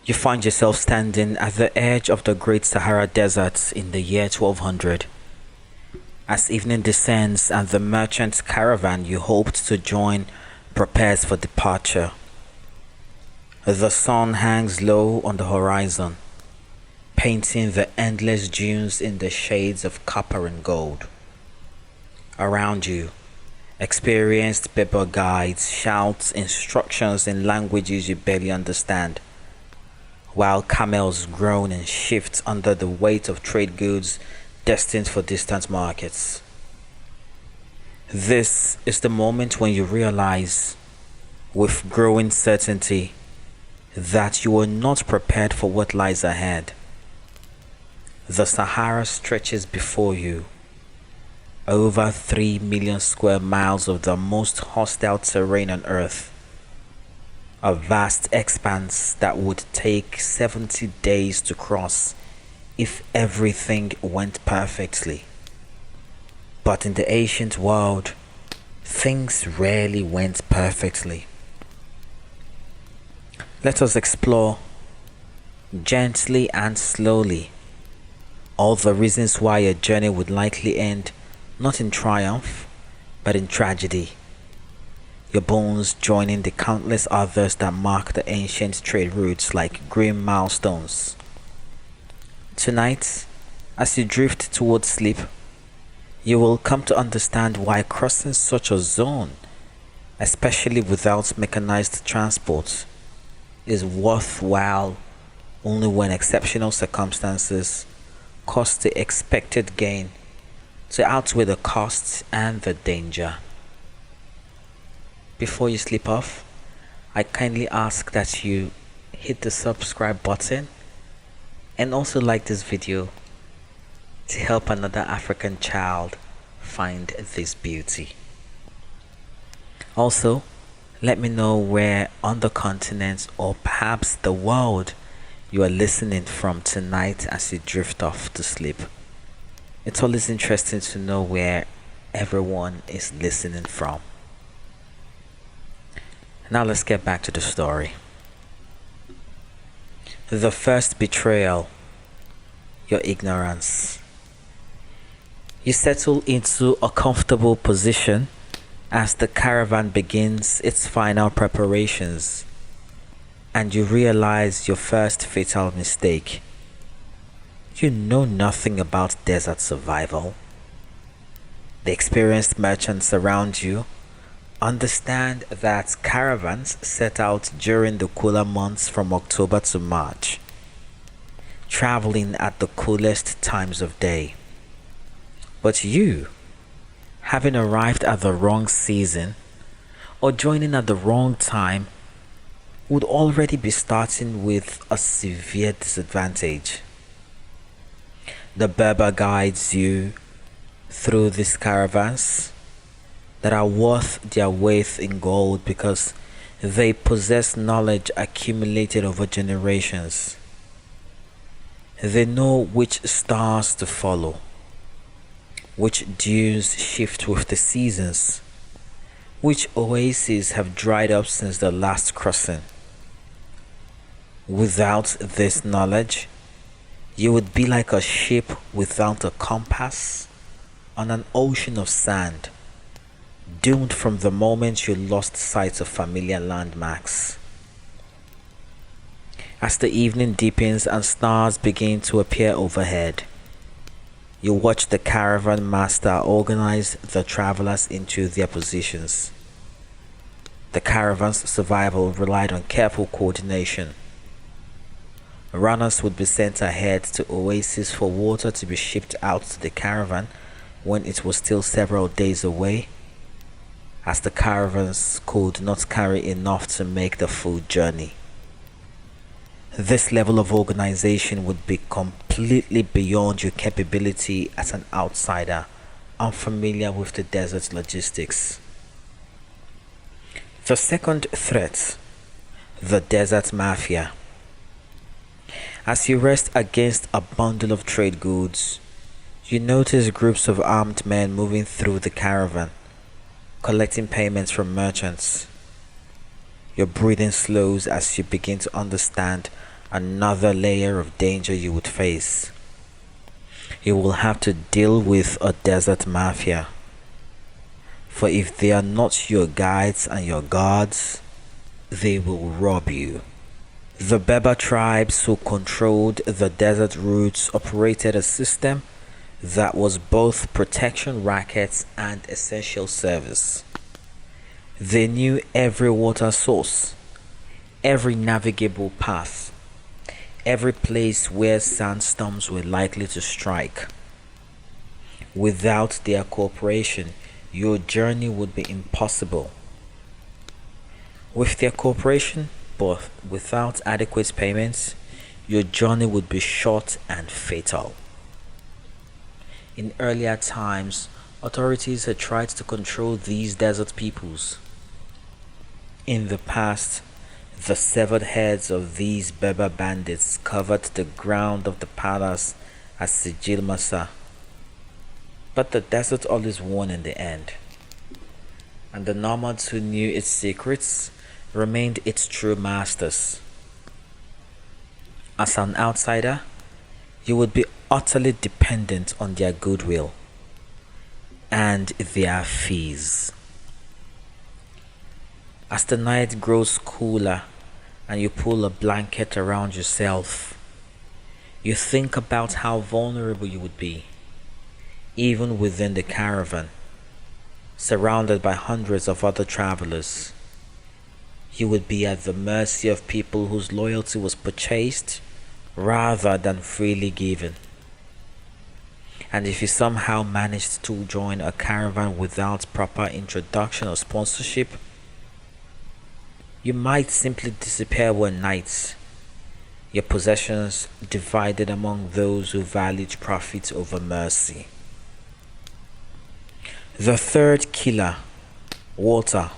You find yourself standing at the edge of the Great Sahara Desert in the year 1200. As evening descends and the merchant caravan you hoped to join prepares for departure, the sun hangs low on the horizon, painting the endless dunes in the shades of copper and gold. Around you, experienced Berber guides shout instructions in languages you barely understand, while camels groan and shift under the weight of trade goods destined for distant markets. This is the moment when you realize, with growing certainty, that you are not prepared for what lies ahead. The Sahara stretches before you, over 3 million square miles of the most hostile terrain on Earth. A vast expanse that would take 70 days to cross if everything went perfectly. But in the ancient world, things rarely went perfectly. Let us explore, gently and slowly, all the reasons why a journey would likely end not in triumph, but in tragedy. Your bones joining the countless others that mark the ancient trade routes like grim milestones. Tonight, as you drift towards sleep, you will come to understand why crossing such a zone, especially without mechanized transport, is worthwhile only when exceptional circumstances cause the expected gain to outweigh the costs and the danger. Before you sleep off, I kindly ask that you hit the subscribe button and also like this video to help another African child find this beauty. Also, let me know where on the continent or perhaps the world you are listening from tonight as you drift off to sleep. It's always interesting to know where everyone is listening from. Now let's get back to the story. The first betrayal, your ignorance. You settle into a comfortable position as the caravan begins its final preparations, and you realize your first fatal mistake. You know nothing about desert survival. The experienced merchants around you understand that caravans set out during the cooler months from October to March, traveling at the coolest times of day. But you, having arrived at the wrong season or joining at the wrong time, would already be starting with a severe disadvantage. The Berber guides you through these caravans that are worth their weight in gold because they possess knowledge accumulated over generations. They know which stars to follow, which dunes shift with the seasons, which oases have dried up since the last crossing. Without this knowledge, you would be like a ship without a compass on an ocean of sand, doomed from the moment you lost sight of familiar landmarks. As the evening deepens and stars begin to appear overhead, you watch the caravan master organize the travelers into their positions. The caravan's survival relied on careful coordination. Runners would be sent ahead to oases for water to be shipped out to the caravan when it was still several days away, as the caravans could not carry enough to make the full journey. This level of organization would be completely beyond your capability as an outsider, unfamiliar with the desert's logistics. The second threat, the desert mafia. As you rest against a bundle of trade goods, you notice groups of armed men moving through the caravan, collecting payments from merchants. Your breathing slows as you begin to understand another layer of danger you would face. You will have to deal with a desert mafia. For if they are not your guides and your guards, they will rob you. The Berber tribes who controlled the desert routes operated a system that was both protection rackets and essential service. They knew every water source, every navigable path, every place where sandstorms were likely to strike. Without their cooperation, your journey would be impossible. With their cooperation, but without adequate payments, your journey would be short and fatal. In earlier times, authorities had tried to control these desert peoples. In the past, the severed heads of these Berber bandits covered the ground of the palace as sigil masa. But the desert always won in the end, and the nomads who knew its secrets remained its true masters. As an outsider, you would be utterly dependent on their goodwill and their fees. As the night grows cooler and you pull a blanket around yourself, you think about how vulnerable you would be, even within the caravan, surrounded by hundreds of other travelers. You would be at the mercy of people whose loyalty was purchased rather than freely given. And if you somehow managed to join a caravan without proper introduction or sponsorship, you might simply disappear one night, your possessions divided among those who valued profit over mercy. The third killer, water,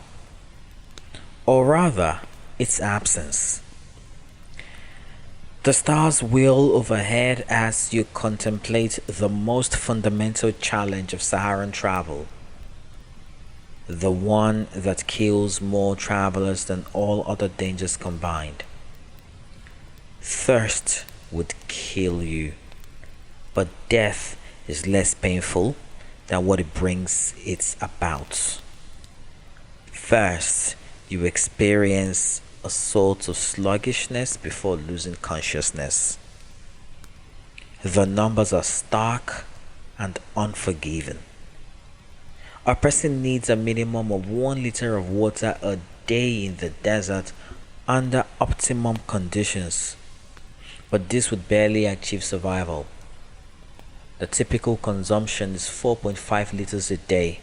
or rather, its absence. The stars wheel overhead as you contemplate the most fundamental challenge of Saharan travel, the one that kills more travelers than all other dangers combined. Thirst would kill you, but death is less painful than what it brings it about. First, you experience a sort of sluggishness before losing consciousness. The numbers are stark and unforgiving. A person needs a minimum of 1 liter of water a day in the desert under optimum conditions, but this would barely achieve survival. The typical consumption is 4.5 liters a day.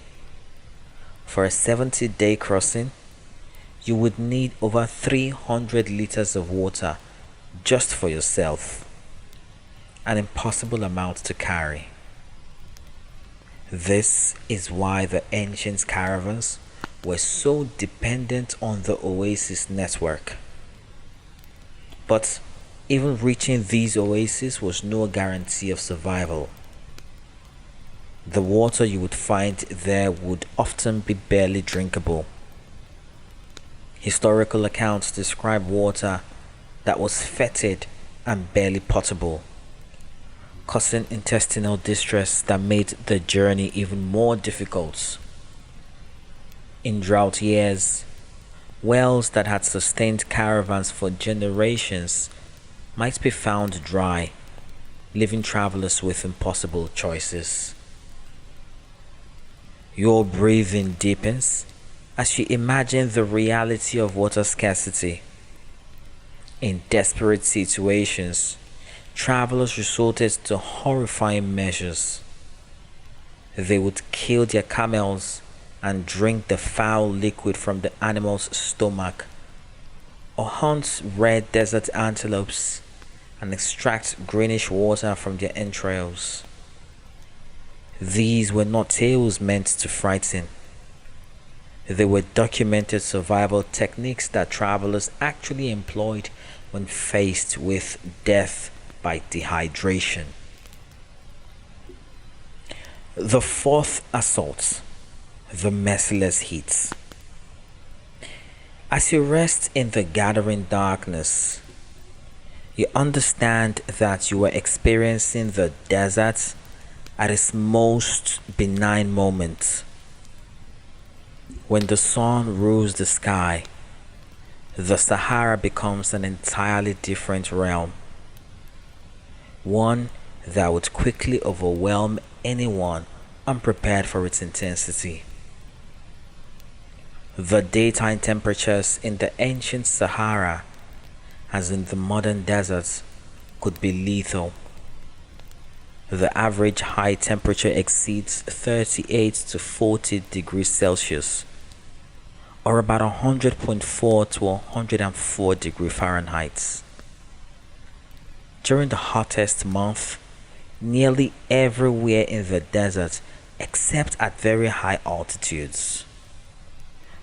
For a 70-day crossing, you would need over 300 liters of water just for yourself, an impossible amount to carry. This is why the ancient caravans were so dependent on the oasis network. But even reaching these oases was no guarantee of survival. The water you would find there would often be barely drinkable. Historical accounts describe water that was fetid and barely potable, causing intestinal distress that made the journey even more difficult. In drought years, wells that had sustained caravans for generations might be found dry, leaving travelers with impossible choices. Your breathing deepens as you imagine the reality of water scarcity. In desperate situations, travelers resorted to horrifying measures. They would kill their camels and drink the foul liquid from the animal's stomach, or hunt red desert antelopes and extract greenish water from their entrails. These were not tales meant to frighten. They were documented survival techniques that travelers actually employed when faced with death by dehydration. The fourth assault, the merciless heat. As you rest in the gathering darkness, You understand that you are experiencing the desert at its most benign moment, when the sun rules the sky. The Sahara becomes an entirely different realm, one that would quickly overwhelm anyone unprepared for its intensity. The daytime temperatures in the ancient Sahara, as in the modern deserts, could be lethal. The average high temperature exceeds 38 to 40 degrees Celsius, or about 100.4 to 104 degree Fahrenheit. During the hottest month, nearly everywhere in the desert except at very high altitudes.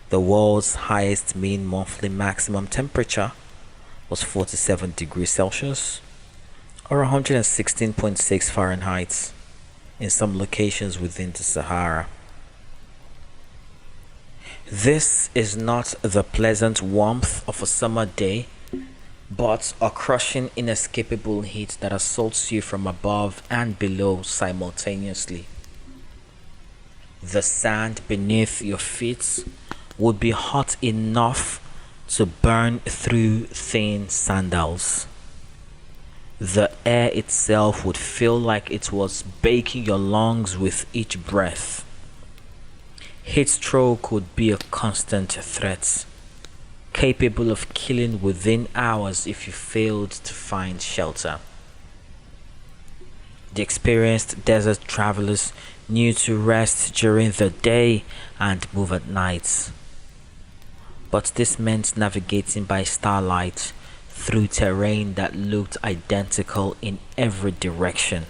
The world's highest mean monthly maximum temperature was 47 degrees Celsius, or 116.6 Fahrenheit in some locations within the Sahara. This is not the pleasant warmth of a summer day, but a crushing, inescapable heat that assaults you from above and below simultaneously. The sand beneath your feet would be hot enough to burn through thin sandals. The air itself would feel like it was baking your lungs with each breath. Heat stroke would be a constant threat, capable of killing within hours if you failed to find shelter. The experienced desert travelers knew to rest during the day and move at night. But this meant navigating by starlight through terrain that looked identical in every direction.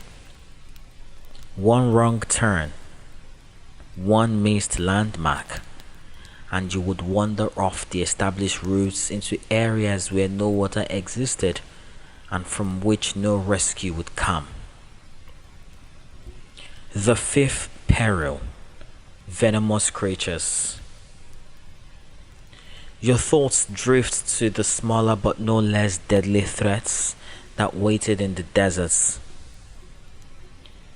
One wrong turn, one missed landmark, and you would wander off the established routes into areas where no water existed and from which no rescue would come. The fifth peril: venomous creatures. Your thoughts drift to the smaller but no less deadly threats that waited in the deserts.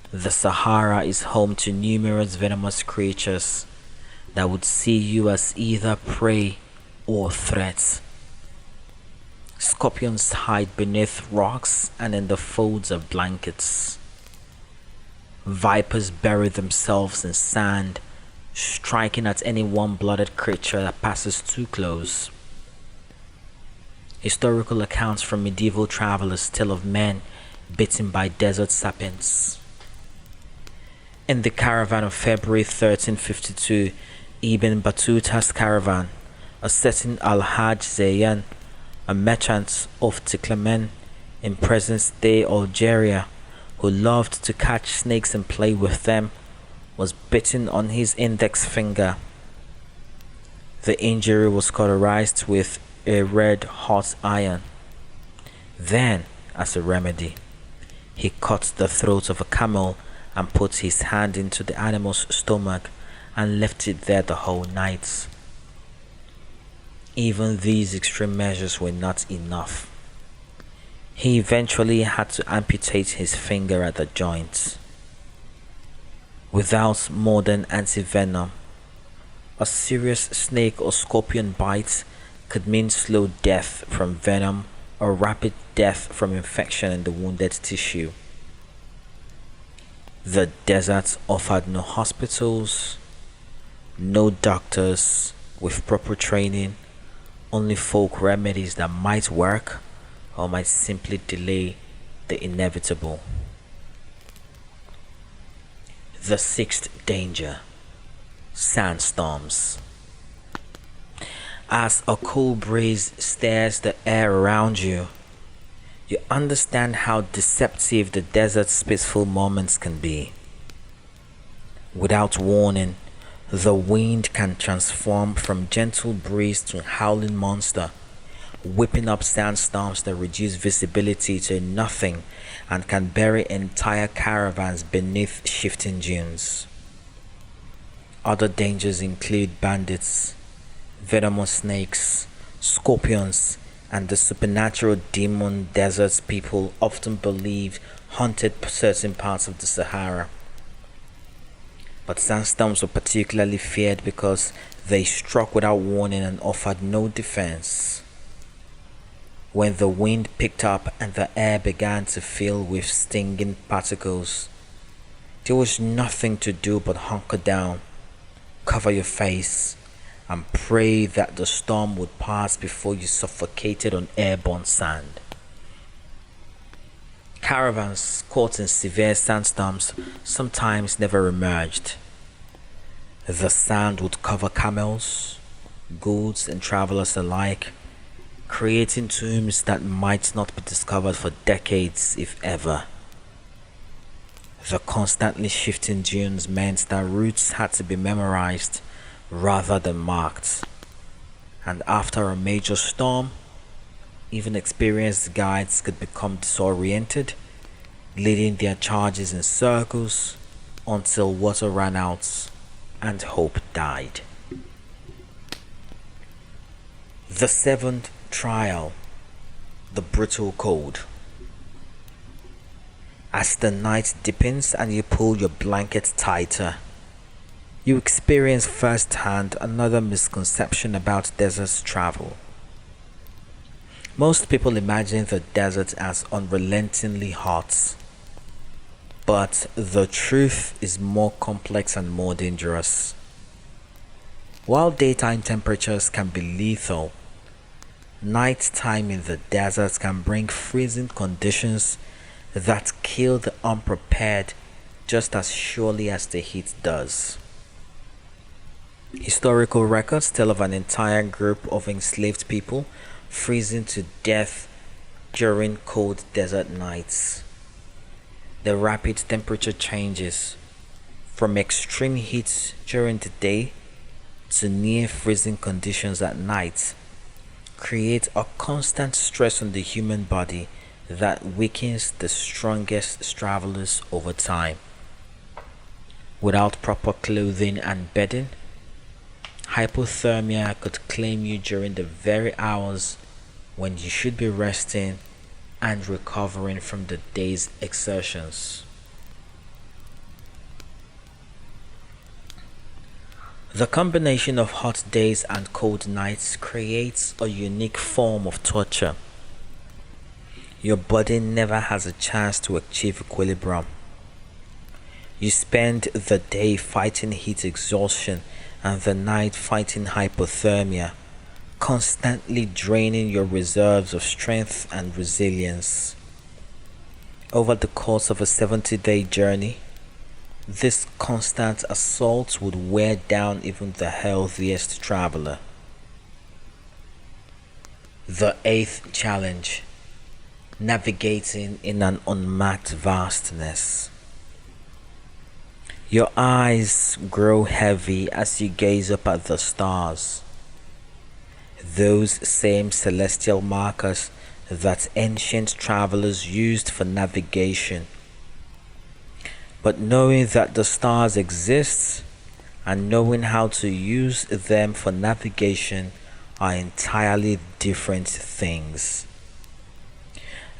The Sahara is home to numerous venomous creatures that would see you as either prey or threat. Scorpions hide beneath rocks and in the folds of blankets. Vipers bury themselves in sand, striking at any warm-blooded creature that passes too close. Historical accounts from medieval travelers tell of men bitten by desert serpents. In the caravan of February 1352, Ibn Battuta's caravan, a certain Al-Hajj Zayyan, a merchant of Tiklemen in present-day Algeria, who loved to catch snakes and play with them, was bitten on his index finger. The injury was cauterized with a red hot iron. Then, as a remedy, he cut the throat of a camel and put his hand into the animal's stomach and left it there the whole night. Even these extreme measures were not enough. He eventually had to amputate his finger at the joint. Without modern antivenom, a serious snake or scorpion bite could mean slow death from venom or rapid death from infection in the wounded tissue. The desert offered no hospitals, no doctors with proper training, only folk remedies that might work or might simply delay the inevitable. The sixth danger: sandstorms. As a cool breeze stirs the air around you, you understand how deceptive the desert's peaceful moments can be. Without warning, the wind can transform from gentle breeze to howling monster, whipping up sandstorms that reduce visibility to nothing and can bury entire caravans beneath shifting dunes. Other dangers include bandits, venomous snakes, scorpions, and the supernatural demon deserts people often believed haunted certain parts of the Sahara. But sandstorms were particularly feared because they struck without warning and offered no defense. When the wind picked up and the air began to fill with stinging particles, there was nothing to do but hunker down, cover your face, and pray that the storm would pass before you suffocated on airborne sand. Caravans caught in severe sandstorms sometimes never emerged. The sand would cover camels, goods, and travelers alike, creating tombs that might not be discovered for decades, if ever. The constantly shifting dunes meant that routes had to be memorized rather than marked, and after a major storm, even experienced guides could become disoriented, leading their charges in circles until water ran out and hope died. The seventh trial, the brutal cold. As the night deepens and you pull your blanket tighter, you experience firsthand another misconception about desert travel. Most people imagine the desert as unrelentingly hot, but the truth is more complex and more dangerous. While daytime temperatures can be lethal, nighttime in the desert can bring freezing conditions that kill the unprepared just as surely as the heat does. Historical records tell of an entire group of enslaved people freezing to death during cold desert nights. The rapid temperature changes from extreme heat during the day to near freezing conditions at night create a constant stress on the human body that weakens the strongest travelers over time. Without proper clothing and bedding, hypothermia could claim you during the very hours when you should be resting and recovering from the day's exertions. The combination of hot days and cold nights creates a unique form of torture. Your body never has a chance to achieve equilibrium. You spend the day fighting heat exhaustion and the night fighting hypothermia, constantly draining your reserves of strength and resilience. Over the course of a 70-day journey, this constant assault would wear down even the healthiest traveler. The eighth challenge, navigating in an unmarked vastness. Your eyes grow heavy as you gaze up at the stars. Those same celestial markers that ancient travelers used for navigation. But knowing that the stars exist and knowing how to use them for navigation are entirely different things.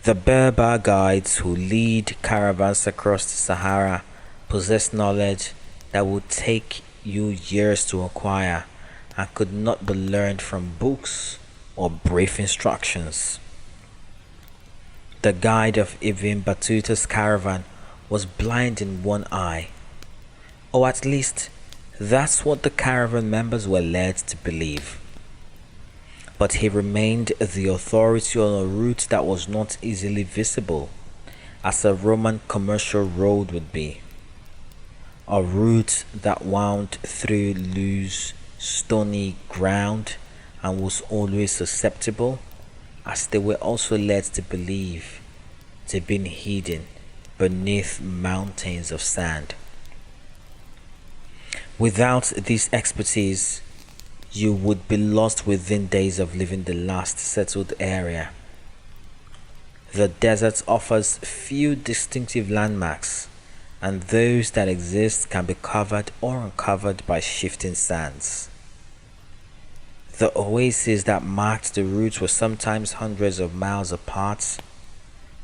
The Berber guides who lead caravans across the Sahara possess knowledge that would take you years to acquire and could not be learned from books or brief instructions. The guide of Ibn Battuta's caravan was blind in one eye, or at least that's what the caravan members were led to believe. But he remained the authority on a route that was not easily visible, as a Roman commercial road would be. A route that wound through loose, stony ground and was always susceptible, as they were also led to believe, to being hidden beneath mountains of sand. Without this expertise, you would be lost within days of leaving the last settled area. The desert offers few distinctive landmarks, and those that exist can be covered or uncovered by shifting sands. The oases that marked the routes were sometimes hundreds of miles apart,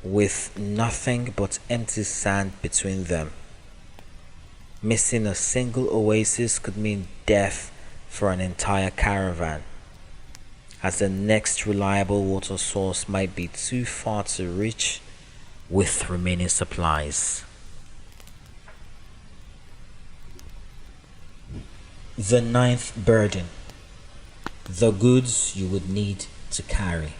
with nothing but empty sand between them. Missing a single oasis could mean death for an entire caravan, as the next reliable water source might be too far to reach with remaining supplies. The ninth burden: the goods you would need to carry.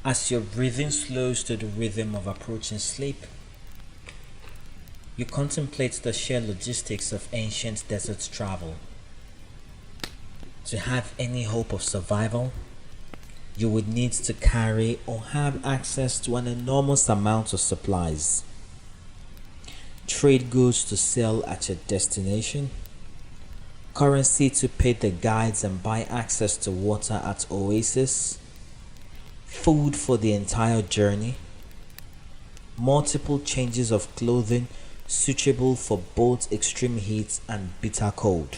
As your breathing slows to the rhythm of approaching sleep, you contemplate the sheer logistics of ancient desert travel. To have any hope of survival, you would need to carry or have access to an enormous amount of supplies. Trade goods to sell at your destination, currency to pay the guides and buy access to water at oasis, food for the entire journey, multiple changes of clothing suitable for both extreme heat and bitter cold,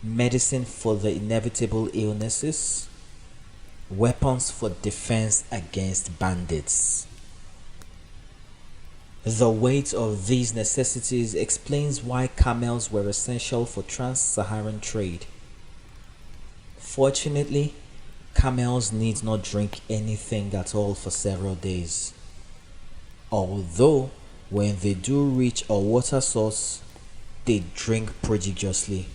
medicine for the inevitable illnesses, weapons for defense against bandits. The weight of these necessities explains why camels were essential for trans-Saharan trade. Fortunately, camels need not drink anything at all for several days, although when they do reach a water source, they drink prodigiously.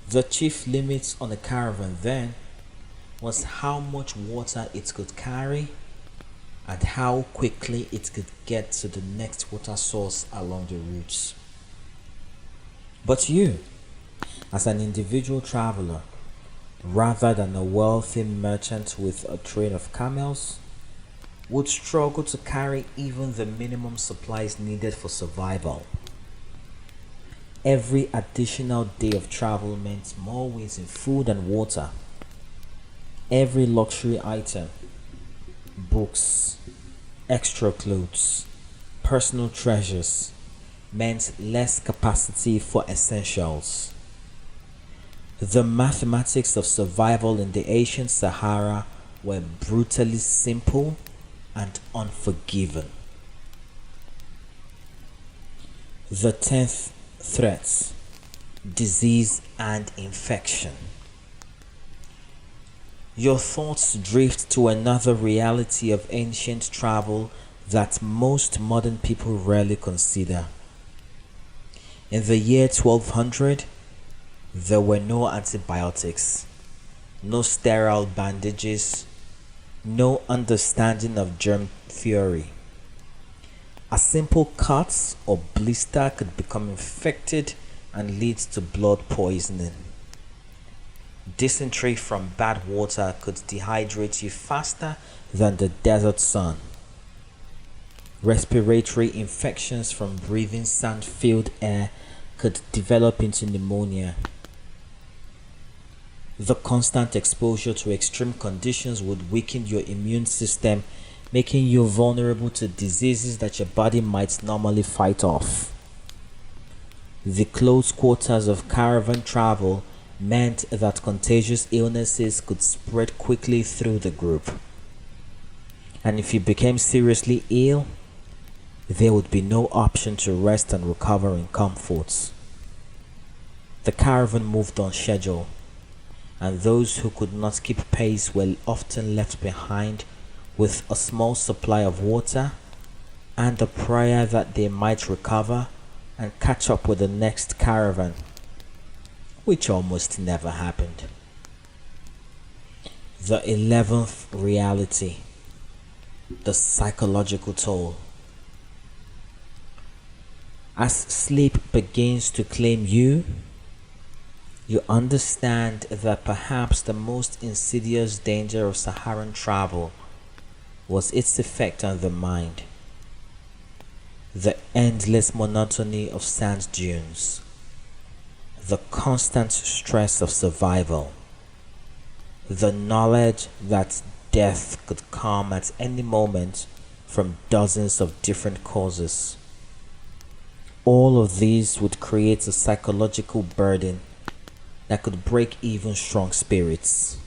The chief limit on a caravan then was how much water it could carry and how quickly it could get to the next water source along the routes. But you, as an individual traveler, rather than a wealthy merchant with a train of camels, would struggle to carry even the minimum supplies needed for survival. Every additional day of travel meant more waste in food and water. Every luxury item, books, extra clothes, personal treasures, meant less capacity for essentials. The mathematics of survival in the ancient Sahara were brutally simple and unforgiving. The 10th threat: disease and infection. Your thoughts drift to another reality of ancient travel that most modern people rarely consider. In the year 1200, there were no antibiotics, no sterile bandages, no understanding of germ theory. A simple cut or blister could become infected and lead to blood poisoning. Dysentery from bad water could dehydrate you faster than the desert sun. Respiratory infections from breathing sand-filled air could develop into pneumonia. The constant exposure to extreme conditions would weaken your immune system, making you vulnerable to diseases that your body might normally fight off. The close quarters of caravan travel meant that contagious illnesses could spread quickly through the group. And if you became seriously ill, there would be no option to rest and recover in comfort. The caravan moved on schedule, and those who could not keep pace were often left behind with a small supply of water and the prayer that they might recover and catch up with the next caravan, which almost never happened. The 11th reality: the psychological toll. As sleep begins to claim you, you understand that perhaps the most insidious danger of Saharan travel was its effect on the mind. The endless monotony of sand dunes, the constant stress of survival, the knowledge that death could come at any moment from dozens of different causes. All of these would create a psychological burden that could break even strong spirits.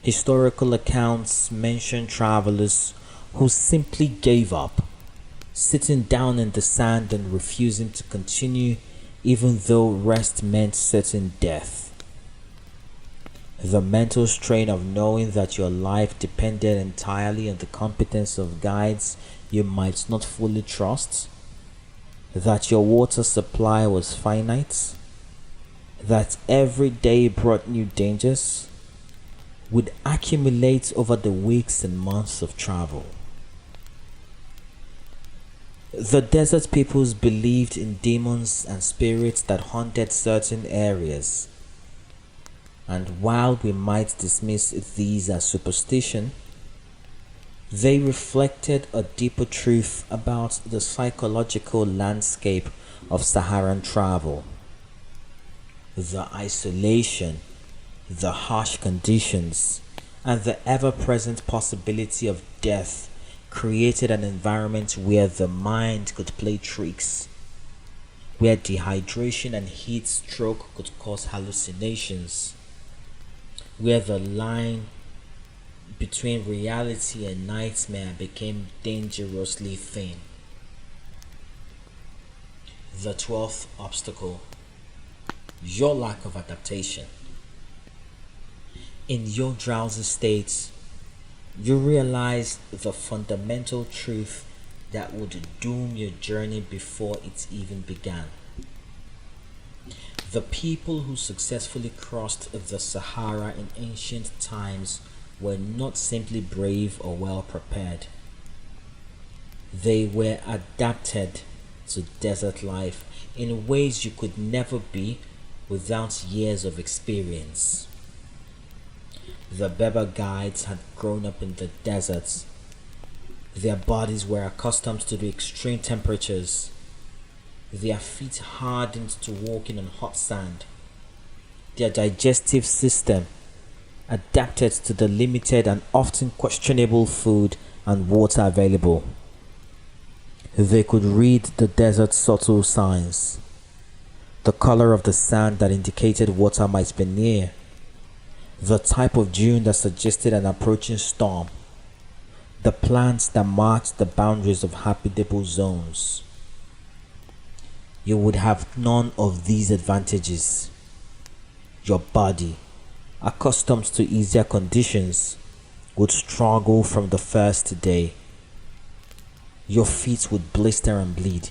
Historical accounts mention travelers who simply gave up, sitting down in the sand and refusing to continue even though rest meant certain death. The mental strain of knowing that your life depended entirely on the competence of guides you might not fully trust, that your water supply was finite, that every day brought new dangers, would accumulate over the weeks and months of travel. The desert peoples believed in demons and spirits that haunted certain areas. And while we might dismiss these as superstition, they reflected a deeper truth about the psychological landscape of Saharan travel. The isolation, the harsh conditions, and the ever-present possibility of death created an environment where the mind could play tricks, where dehydration and heat stroke could cause hallucinations, where the line between reality and nightmare became dangerously thin. The 12th obstacle: your lack of adaptation. In your drowsy state, you realize the fundamental truth that would doom your journey before it even began. The people who successfully crossed the Sahara in ancient times were not simply brave or well prepared. They were adapted to desert life in ways you could never be without years of experience. The Berber guides had grown up in the deserts. Their bodies were accustomed to the extreme temperatures. Their feet hardened to walking on hot sand. Their digestive system adapted to the limited and often questionable food and water available. They could read the desert's subtle signs, the color of the sand that indicated water might be near, the type of dune that suggested an approaching storm, the plants that marked the boundaries of habitable zones. You would have none of these advantages. Your body, accustomed to easier conditions, would struggle from the first day. Your feet would blister and bleed.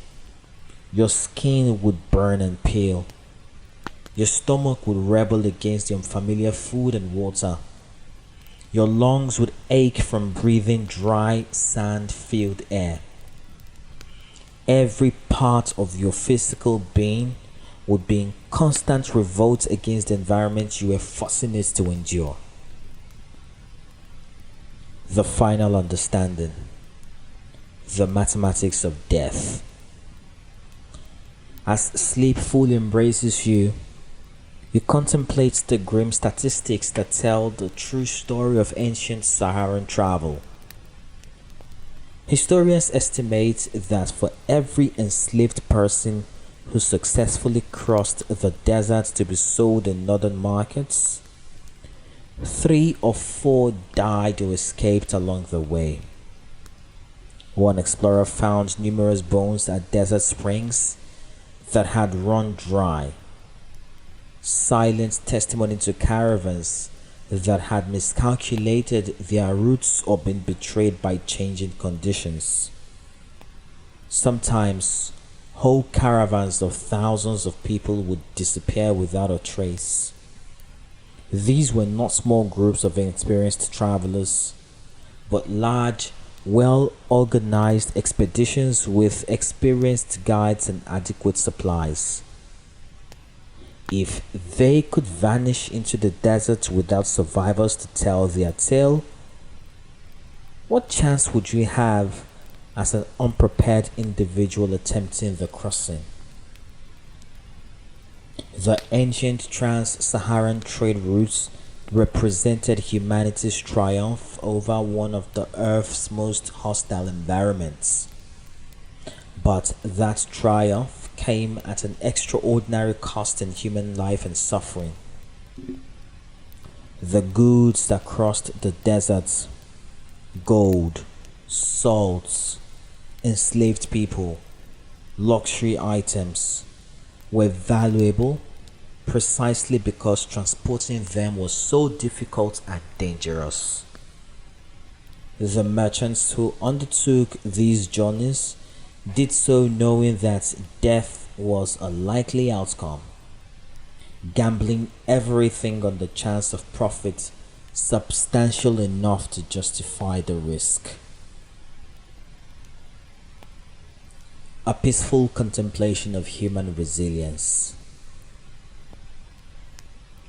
Your skin would burn and peel. Your stomach would rebel against the unfamiliar food and water. Your lungs would ache from breathing dry, sand-filled air. Every part of your physical being would be in constant revolt against the environment you were forcing it to endure. The final understanding: the mathematics of death. As sleep fully embraces you, you contemplate the grim statistics that tell the true story of ancient Saharan travel. Historians estimate that for every enslaved person who successfully crossed the desert to be sold in northern markets, 3 or 4 died or escaped along the way. One explorer found numerous bones at desert springs that had run dry, silent testimony to caravans that had miscalculated their routes or been betrayed by changing conditions. Sometimes, whole caravans of thousands of people would disappear without a trace. These were not small groups of inexperienced travelers, but large, well-organized expeditions with experienced guides and adequate supplies. If they could vanish into the desert without survivors to tell their tale, what chance would you have as an unprepared individual attempting the crossing? The ancient trans-Saharan trade routes represented humanity's triumph over one of the Earth's most hostile environments. But that triumph came at an extraordinary cost in human life and suffering. The goods that crossed the deserts, gold, salts, enslaved people, luxury items, were valuable precisely because transporting them was so difficult and dangerous. The merchants who undertook these journeys did so knowing that death was a likely outcome, gambling everything on the chance of profit substantial enough to justify the risk. A peaceful contemplation of human resilience.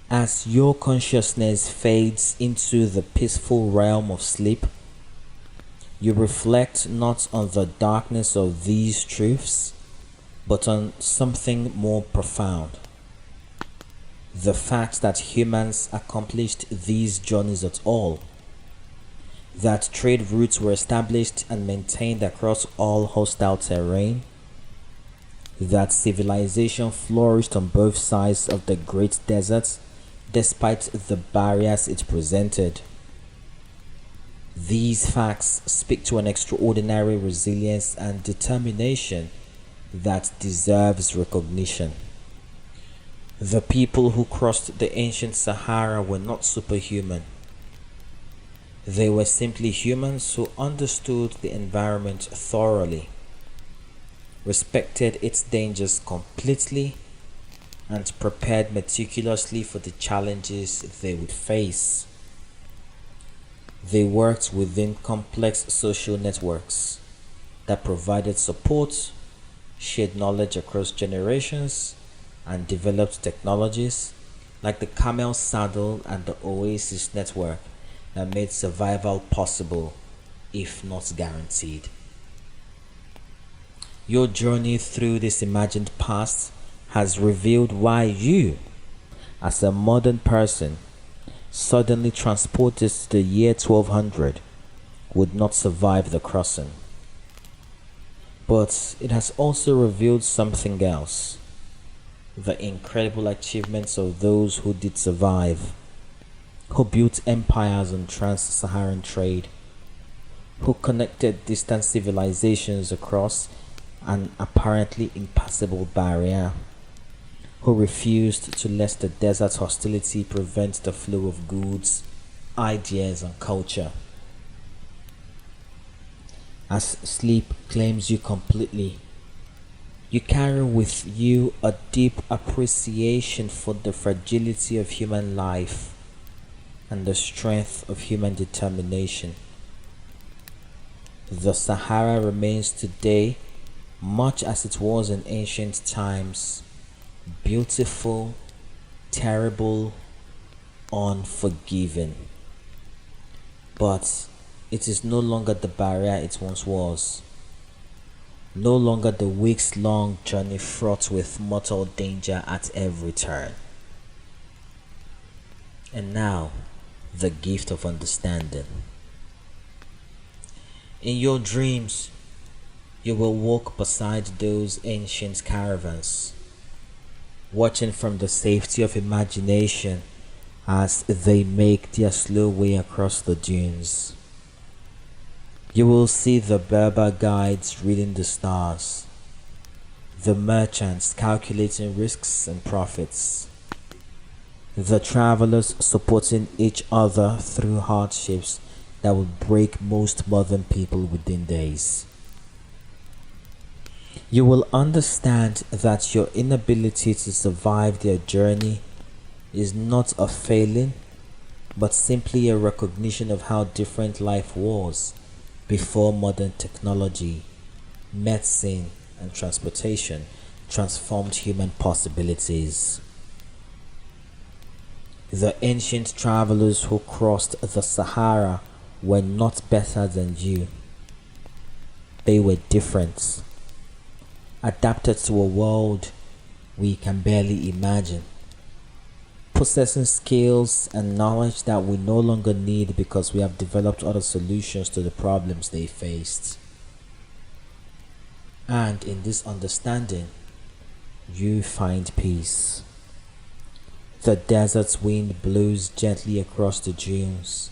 As your consciousness fades into the peaceful realm of sleep, you reflect not on the darkness of these truths, but on something more profound. The fact that humans accomplished these journeys at all, that trade routes were established and maintained across all hostile terrain, that civilization flourished on both sides of the great deserts despite the barriers it presented. These facts speak to an extraordinary resilience and determination that deserves recognition. The people who crossed the ancient Sahara were not superhuman. They were simply humans who understood the environment thoroughly, respected its dangers completely, and prepared meticulously for the challenges they would face. They worked within complex social networks that provided support, shared knowledge across generations, and developed technologies like the camel saddle and the oasis network that made survival possible, if not guaranteed. Your journey through this imagined past has revealed why you, as a modern person, suddenly transported to the year 1200, would not survive the crossing. But it has also revealed something else: the incredible achievements of those who did survive, who built empires on trans-Saharan trade, who connected distant civilizations across an apparently impassable barrier, who refused to let the desert hostility prevent the flow of goods, ideas, and culture. As sleep claims you completely, you carry with you a deep appreciation for the fragility of human life and the strength of human determination. The Sahara remains today, much as it was in ancient times, beautiful, terrible, unforgiving. But it is no longer the barrier it once was, no longer the weeks-long journey fraught with mortal danger at every turn. And now, the gift of understanding. In your dreams, you will walk beside those ancient caravans, watching from the safety of imagination as they make their slow way across the dunes. You will see the Berber guides reading the stars, the merchants calculating risks and profits, the travelers supporting each other through hardships that will break most modern people within days. You will understand that your inability to survive their journey is not a failing, but simply a recognition of how different life was before modern technology, medicine, and transportation transformed human possibilities. The ancient travelers who crossed the Sahara were not better than you. They were different, adapted to a world we can barely imagine, possessing skills and knowledge that we no longer need because we have developed other solutions to the problems they faced. And in this understanding, you find peace. The desert's wind blows gently across the dunes,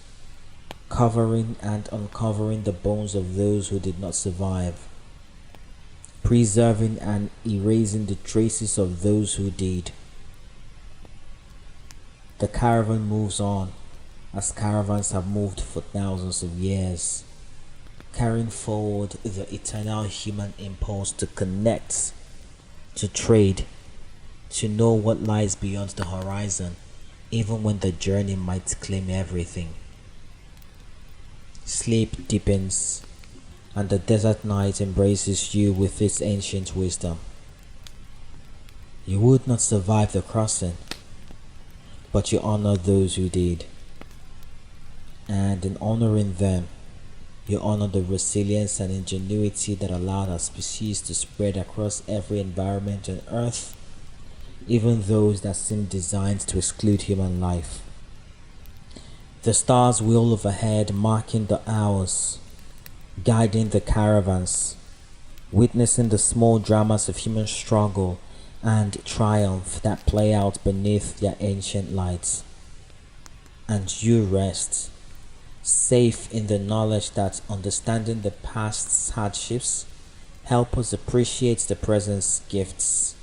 covering and uncovering the bones of those who did not survive, preserving and erasing the traces of those who did. The caravan moves on, as caravans have moved for thousands of years, carrying forward the eternal human impulse to connect, to trade, to know what lies beyond the horizon, even when the journey might claim everything. Sleep deepens, and the desert night embraces you with its ancient wisdom. You would not survive the crossing, but you honor those who did. And in honoring them, you honor the resilience and ingenuity that allowed our species to spread across every environment on Earth, even those that seem designed to exclude human life. The stars wheel overhead, marking the hours, guiding the caravans, witnessing the small dramas of human struggle and triumph that play out beneath their ancient lights. And you rest, safe in the knowledge that understanding the past's hardships help us appreciate the present's gifts,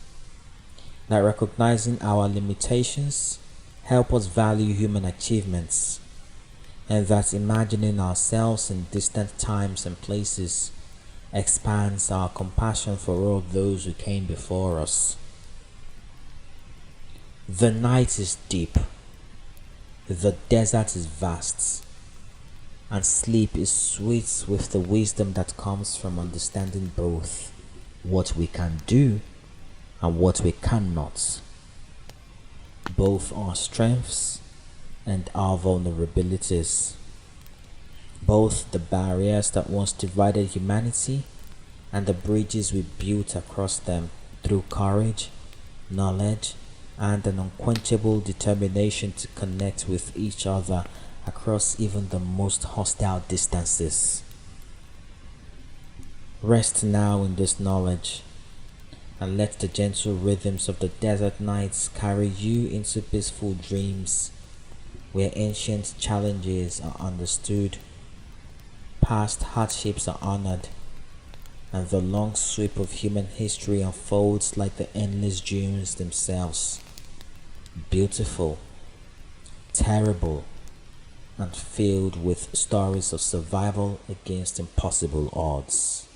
that recognizing our limitations help us value human achievements, and that imagining ourselves in distant times and places expands our compassion for all those who came before us. The night is deep, the desert is vast, and sleep is sweet with the wisdom that comes from understanding both what we can do and what we cannot, both our strengths and our vulnerabilities, both the barriers that once divided humanity and the bridges we built across them through courage, knowledge, and an unquenchable determination to connect with each other across even the most hostile distances. Rest now in this knowledge, and let the gentle rhythms of the desert nights carry you into peaceful dreams where ancient challenges are understood, past hardships are honored, and the long sweep of human history unfolds like the endless dunes themselves, beautiful, terrible, and filled with stories of survival against impossible odds.